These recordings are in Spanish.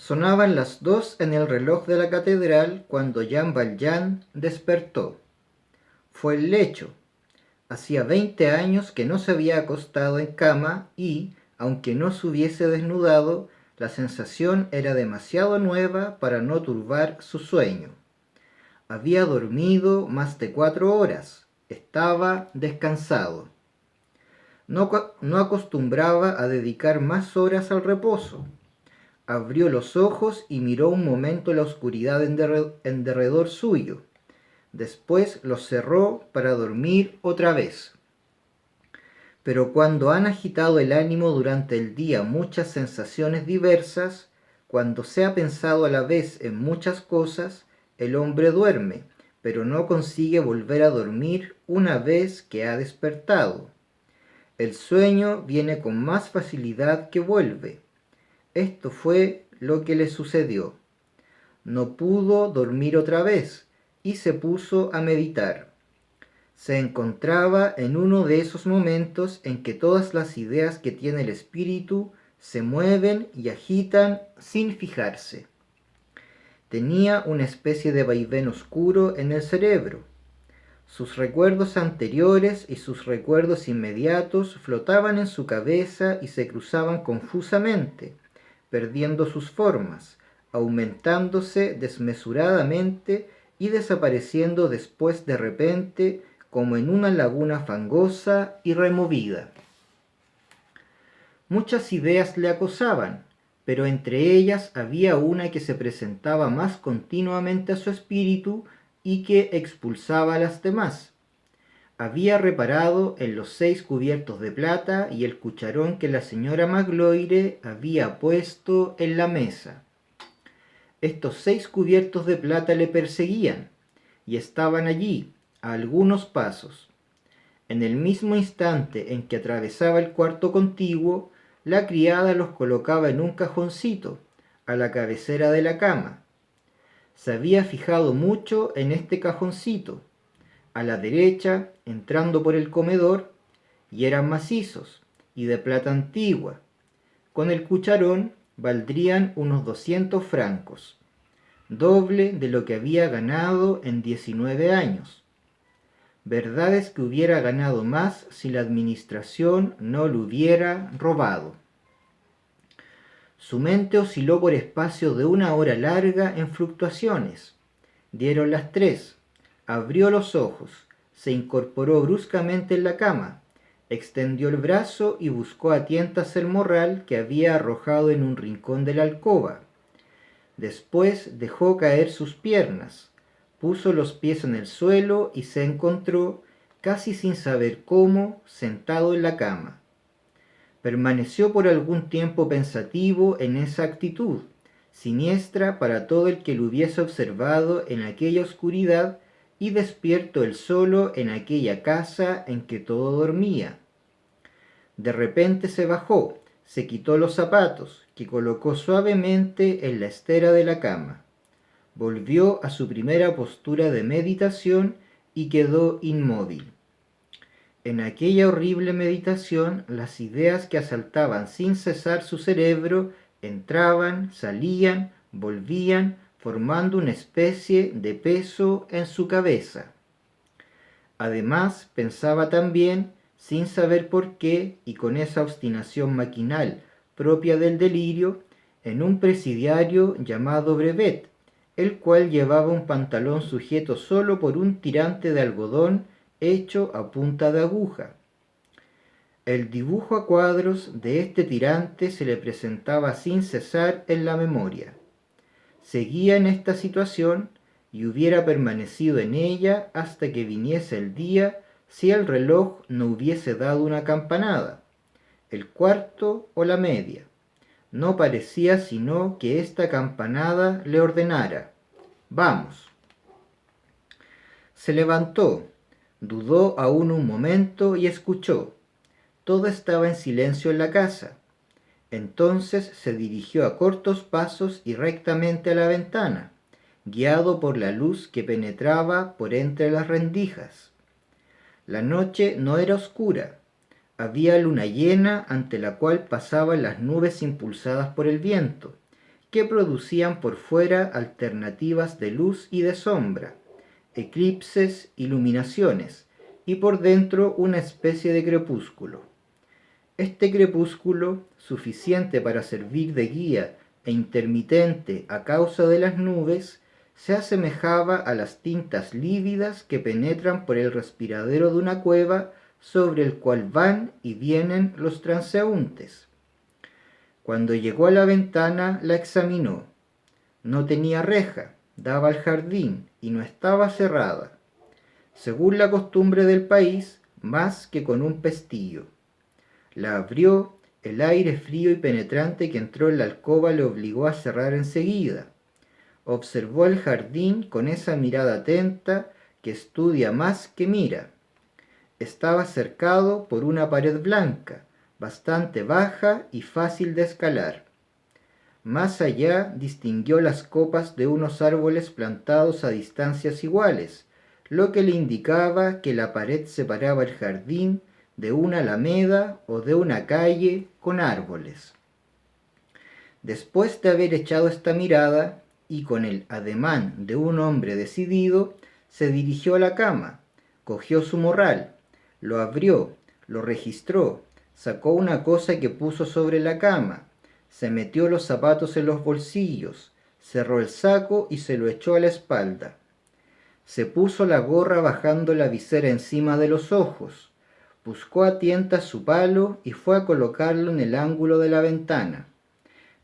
Sonaban las 2 en el reloj de la catedral cuando Jean Valjean despertó. Fue el lecho. Hacía 20 años que no se había acostado en cama y, aunque no se hubiese desnudado, la sensación era demasiado nueva para no turbar su sueño. Había dormido más de 4 horas. Estaba descansado. No acostumbraba a dedicar más horas al reposo. Abrió los ojos y miró un momento la oscuridad en derredor suyo. Después los cerró para dormir otra vez. Pero cuando han agitado el ánimo durante el día muchas sensaciones diversas, cuando se ha pensado a la vez en muchas cosas, el hombre duerme, pero no consigue volver a dormir una vez que ha despertado. El sueño viene con más facilidad que vuelve. Esto fue lo que le sucedió. No pudo dormir otra vez y se puso a meditar. Se encontraba en uno de esos momentos en que todas las ideas que tiene el espíritu se mueven y agitan sin fijarse. Tenía una especie de vaivén oscuro en el cerebro. Sus recuerdos anteriores y sus recuerdos inmediatos flotaban en su cabeza y se cruzaban confusamente, perdiendo sus formas, aumentándose desmesuradamente y desapareciendo después de repente como en una laguna fangosa y removida. Muchas ideas le acosaban, pero entre ellas había una que se presentaba más continuamente a su espíritu y que expulsaba a las demás. Había reparado en los 6 cubiertos de plata y el cucharón que la señora Magloire había puesto en la mesa. Estos 6 cubiertos de plata le perseguían y estaban allí, a algunos pasos. En el mismo instante en que atravesaba el cuarto contiguo, la criada los colocaba en un cajoncito, a la cabecera de la cama. Se había fijado mucho en este cajoncito, a la derecha, entrando por el comedor, y eran macizos y de plata antigua. Con el cucharón valdrían unos 200 francos, doble de lo que había ganado en 19 años. Verdad es que hubiera ganado más si la administración no lo hubiera robado. Su mente osciló por espacio de una hora larga en fluctuaciones. Dieron las 3. Abrió los ojos, se incorporó bruscamente en la cama, extendió el brazo y buscó a tientas el morral que había arrojado en un rincón de la alcoba. Después dejó caer sus piernas, puso los pies en el suelo y se encontró, casi sin saber cómo, sentado en la cama. Permaneció por algún tiempo pensativo en esa actitud, siniestra para todo el que lo hubiese observado en aquella oscuridad y despierto él solo en aquella casa en que todo dormía. De repente se bajó, se quitó los zapatos, que colocó suavemente en la estera de la cama. Volvió a su primera postura de meditación y quedó inmóvil. En aquella horrible meditación, las ideas que asaltaban sin cesar su cerebro entraban, salían, volvían, formando una especie de peso en su cabeza. Además, pensaba también, sin saber por qué y con esa obstinación maquinal propia del delirio, en un presidiario llamado Brevet, el cual llevaba un pantalón sujeto solo por un tirante de algodón hecho a punta de aguja. El dibujo a cuadros de este tirante se le presentaba sin cesar en la memoria. Seguía en esta situación y hubiera permanecido en ella hasta que viniese el día si el reloj no hubiese dado una campanada, el cuarto o la media. No parecía sino que esta campanada le ordenara: «Vamos». Se levantó, dudó aún un momento y escuchó. Todo estaba en silencio en la casa. Entonces se dirigió a cortos pasos y rectamente a la ventana, guiado por la luz que penetraba por entre las rendijas. La noche no era oscura. Había luna llena ante la cual pasaban las nubes impulsadas por el viento, que producían por fuera alternativas de luz y de sombra, eclipses, iluminaciones, y por dentro una especie de crepúsculo. Este crepúsculo, suficiente para servir de guía e intermitente a causa de las nubes, se asemejaba a las tintas lívidas que penetran por el respiradero de una cueva sobre el cual van y vienen los transeúntes. Cuando llegó a la ventana la examinó. No tenía reja, daba al jardín y no estaba cerrada, según la costumbre del país, más que con un pestillo. La abrió, el aire frío y penetrante que entró en la alcoba le obligó a cerrar enseguida. Observó el jardín con esa mirada atenta que estudia más que mira. Estaba cercado por una pared blanca, bastante baja y fácil de escalar. Más allá distinguió las copas de unos árboles plantados a distancias iguales, lo que le indicaba que la pared separaba el jardín de una alameda o de una calle con árboles. Después de haber echado esta mirada, y con el ademán de un hombre decidido, se dirigió a la cama, cogió su morral, lo abrió, lo registró, sacó una cosa que puso sobre la cama, se metió los zapatos en los bolsillos, cerró el saco y se lo echó a la espalda. Se puso la gorra bajando la visera encima de los ojos, buscó a tientas su palo y fue a colocarlo en el ángulo de la ventana.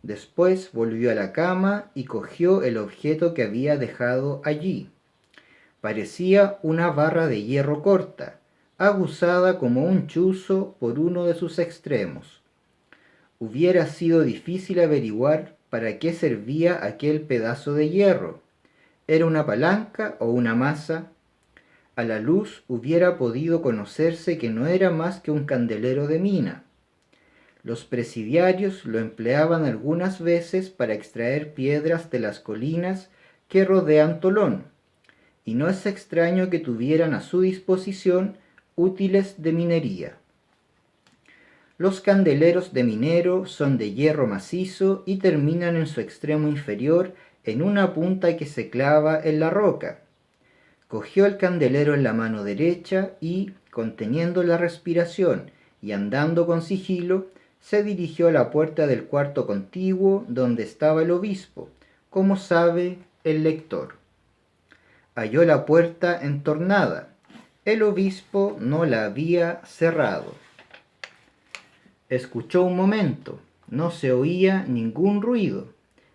Después volvió a la cama y cogió el objeto que había dejado allí. Parecía una barra de hierro corta, aguzada como un chuzo por uno de sus extremos. Hubiera sido difícil averiguar para qué servía aquel pedazo de hierro. ¿Era una palanca o una maza? A la luz hubiera podido conocerse que no era más que un candelero de mina. Los presidiarios lo empleaban algunas veces para extraer piedras de las colinas que rodean Tolón, y no es extraño que tuvieran a su disposición útiles de minería. Los candeleros de minero son de hierro macizo y terminan en su extremo inferior en una punta que se clava en la roca. Cogió el candelero en la mano derecha y, conteniendo la respiración y andando con sigilo, se dirigió a la puerta del cuarto contiguo donde estaba el obispo, como sabe el lector. Halló la puerta entornada. El obispo no la había cerrado. Escuchó un momento. No se oía ningún ruido.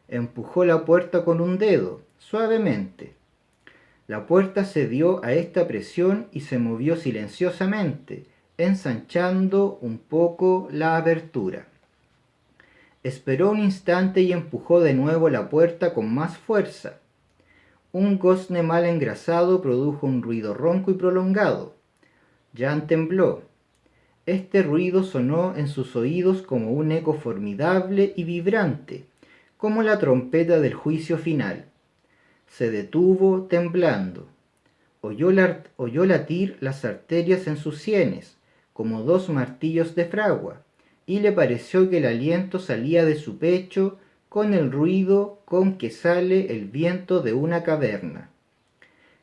Empujó la puerta con un dedo, suavemente. La puerta cedió a esta presión y se movió silenciosamente, ensanchando un poco la abertura. Esperó un instante y empujó de nuevo la puerta con más fuerza. Un gozne mal engrasado produjo un ruido ronco y prolongado. Jan tembló. Este ruido sonó en sus oídos como un eco formidable y vibrante, como la trompeta del juicio final. Se detuvo temblando. Oyó latir las arterias en sus sienes, como dos martillos de fragua, y le pareció que el aliento salía de su pecho con el ruido con que sale el viento de una caverna.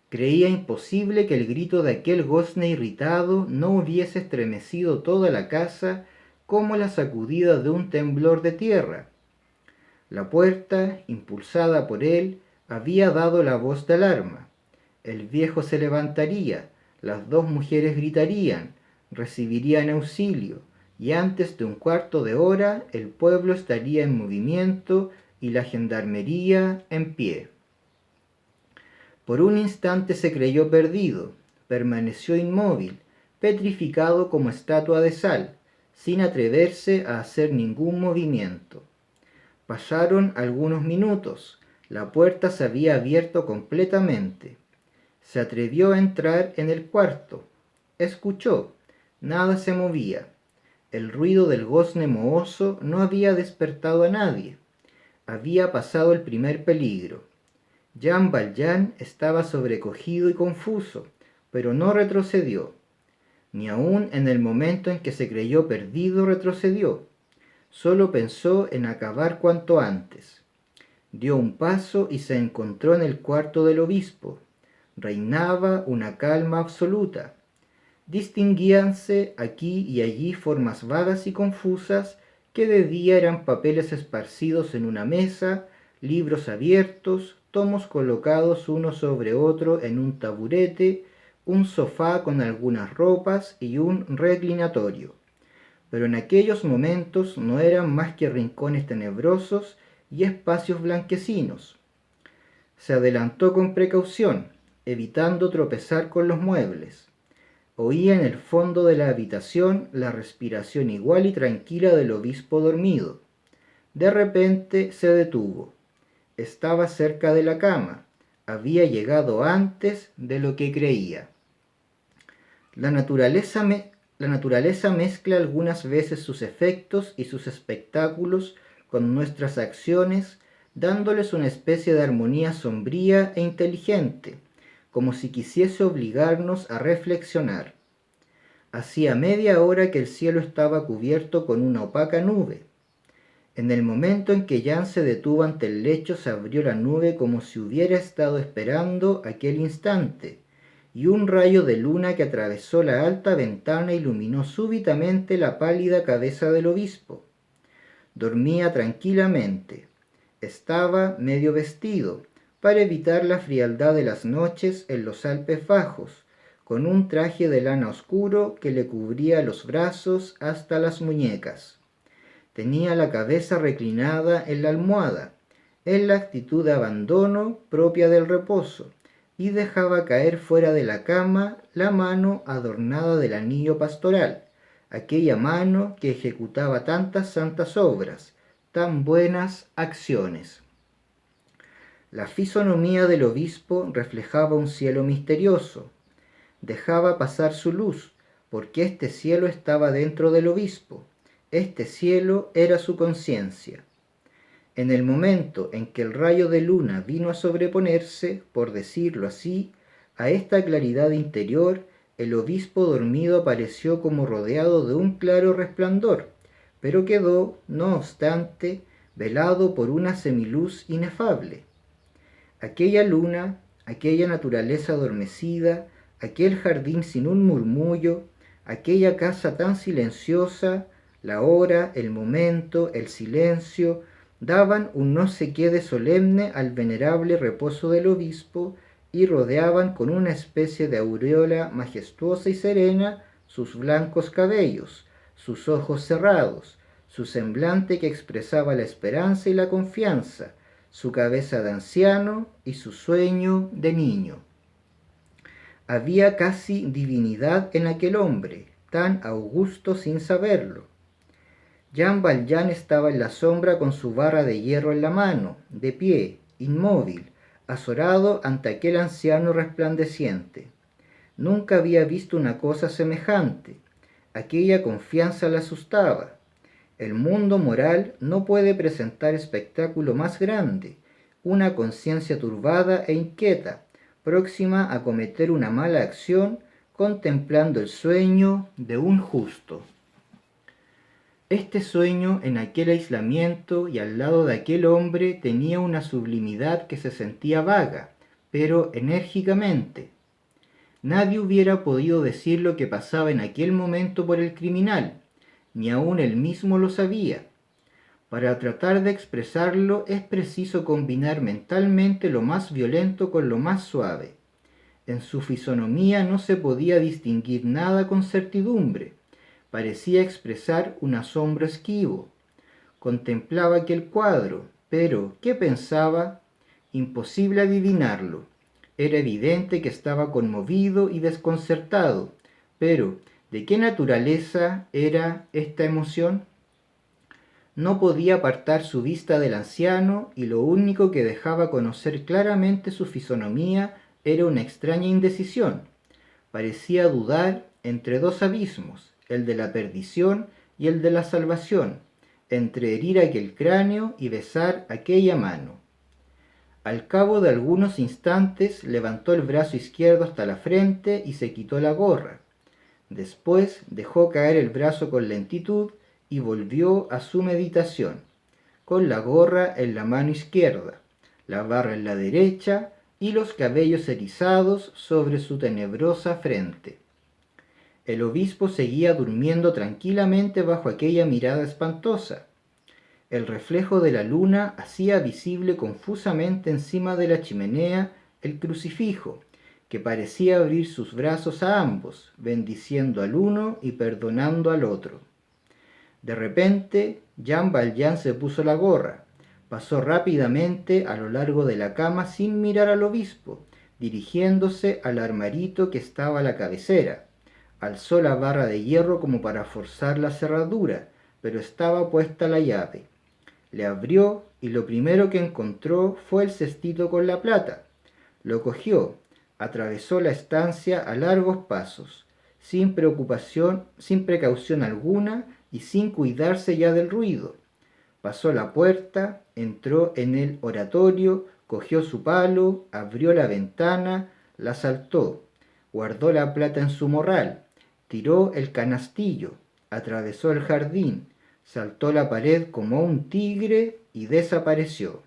Creía imposible que el grito de aquel gozne irritado no hubiese estremecido toda la casa como la sacudida de un temblor de tierra. La puerta, impulsada por él, había dado la voz de alarma. El viejo se levantaría, las dos mujeres gritarían, recibirían auxilio, y antes de un cuarto de hora el pueblo estaría en movimiento y la gendarmería en pie. Por un instante se creyó perdido, permaneció inmóvil, petrificado como estatua de sal, sin atreverse a hacer ningún movimiento. Pasaron algunos minutos, la puerta se había abierto completamente. Se atrevió a entrar en el cuarto. Escuchó, nada se movía. El ruido del gozne mohoso no había despertado a nadie. Había pasado el primer peligro. Jean Valjean estaba sobrecogido y confuso, pero no retrocedió. Ni aun en el momento en que se creyó perdido retrocedió. Solo pensó en acabar cuanto antes. Dio un paso y se encontró en el cuarto del obispo. Reinaba una calma absoluta. Distinguíanse aquí y allí formas vagas y confusas que de día eran papeles esparcidos en una mesa, libros abiertos, tomos colocados uno sobre otro en un taburete, un sofá con algunas ropas y un reclinatorio. Pero en aquellos momentos no eran más que rincones tenebrosos y espacios blanquecinos. Se adelantó con precaución, evitando tropezar con los muebles. Oía en el fondo de la habitación la respiración igual y tranquila del obispo dormido. De repente se detuvo. Estaba cerca de la cama. Había llegado antes de lo que creía. La naturaleza mezcla algunas veces sus efectos y sus espectáculos con nuestras acciones, dándoles una especie de armonía sombría e inteligente, como si quisiese obligarnos a reflexionar. Hacía media hora que el cielo estaba cubierto con una opaca nube. En el momento en que Jan se detuvo ante el lecho, se abrió la nube como si hubiera estado esperando aquel instante, y un rayo de luna que atravesó la alta ventana iluminó súbitamente la pálida cabeza del obispo. Dormía tranquilamente. Estaba medio vestido, para evitar la frialdad de las noches en los Alpes Bajos, con un traje de lana oscuro que le cubría los brazos hasta las muñecas. Tenía la cabeza reclinada en la almohada, en la actitud de abandono propia del reposo, y dejaba caer fuera de la cama la mano adornada del anillo pastoral, aquella mano que ejecutaba tantas santas obras, tan buenas acciones. La fisonomía del obispo reflejaba un cielo misterioso. Dejaba pasar su luz, porque este cielo estaba dentro del obispo. Este cielo era su conciencia. En el momento en que el rayo de luna vino a sobreponerse, por decirlo así, a esta claridad interior, el obispo dormido apareció como rodeado de un claro resplandor, pero quedó, no obstante, velado por una semiluz inefable. Aquella luna, aquella naturaleza adormecida, aquel jardín sin un murmullo, aquella casa tan silenciosa, la hora, el momento, el silencio, daban un no sé qué de solemne al venerable reposo del obispo y rodeaban con una especie de aureola majestuosa y serena sus blancos cabellos, sus ojos cerrados, su semblante que expresaba la esperanza y la confianza, su cabeza de anciano y su sueño de niño. Había casi divinidad en aquel hombre, tan augusto sin saberlo. Jean Valjean estaba en la sombra con su barra de hierro en la mano, de pie, inmóvil, azorado ante aquel anciano resplandeciente. Nunca había visto una cosa semejante. Aquella confianza le asustaba. El mundo moral no puede presentar espectáculo más grande, una conciencia turbada e inquieta, próxima a cometer una mala acción, contemplando el sueño de un justo. Este sueño en aquel aislamiento y al lado de aquel hombre tenía una sublimidad que se sentía vaga, pero enérgicamente. Nadie hubiera podido decir lo que pasaba en aquel momento por el criminal, ni aun él mismo lo sabía. Para tratar de expresarlo es preciso combinar mentalmente lo más violento con lo más suave. En su fisonomía no se podía distinguir nada con certidumbre. Parecía expresar un asombro esquivo. Contemplaba aquel cuadro, pero ¿qué pensaba? Imposible adivinarlo. Era evidente que estaba conmovido y desconcertado, pero ¿de qué naturaleza era esta emoción? No podía apartar su vista del anciano y lo único que dejaba conocer claramente su fisonomía era una extraña indecisión. Parecía dudar entre dos abismos, el de la perdición y el de la salvación, entre herir aquel cráneo y besar aquella mano. Al cabo de algunos instantes levantó el brazo izquierdo hasta la frente y se quitó la gorra. Después dejó caer el brazo con lentitud y volvió a su meditación. con la gorra en la mano izquierda, la barra en la derecha y los cabellos erizados sobre su tenebrosa frente. El obispo seguía durmiendo tranquilamente bajo aquella mirada espantosa. El reflejo de la luna hacía visible confusamente encima de la chimenea el crucifijo, que parecía abrir sus brazos a ambos, bendiciendo al uno y perdonando al otro. De repente, Jean Valjean se puso la gorra, pasó rápidamente a lo largo de la cama sin mirar al obispo, dirigiéndose al armarito que estaba a la cabecera. Alzó la barra de hierro como para forzar la cerradura, pero estaba puesta la llave. Le abrió y lo primero que encontró fue el cestito con la plata. Lo cogió, atravesó la estancia a largos pasos, sin precaución alguna y sin cuidarse ya del ruido. Pasó la puerta, entró en el oratorio, cogió su palo, abrió la ventana, la saltó, guardó la plata en su morral, tiró el canastillo, atravesó el jardín, saltó la pared como un tigre y desapareció.